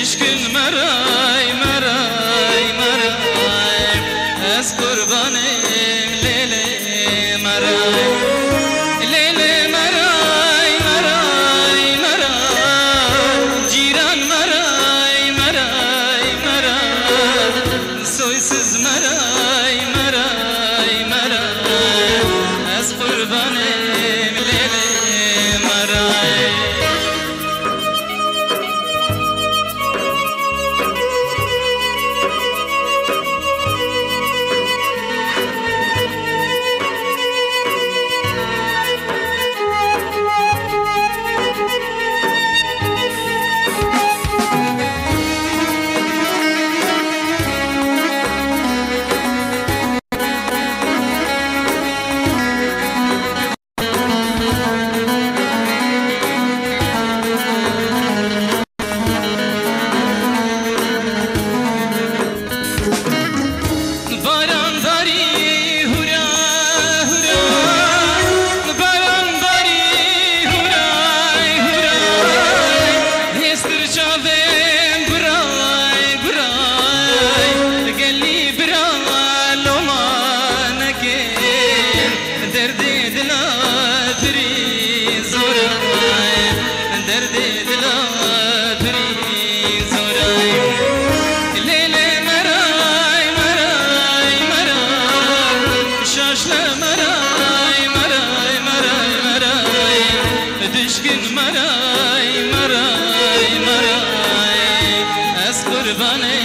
دشکن مرای مرای مرای از قربانم لیلی مرای لیلی مرای مرای مرای جیران مرای مرای مرای سویسز مرای مرای مرای از قربانم لیلی مرای مرای مرای مرای از قربان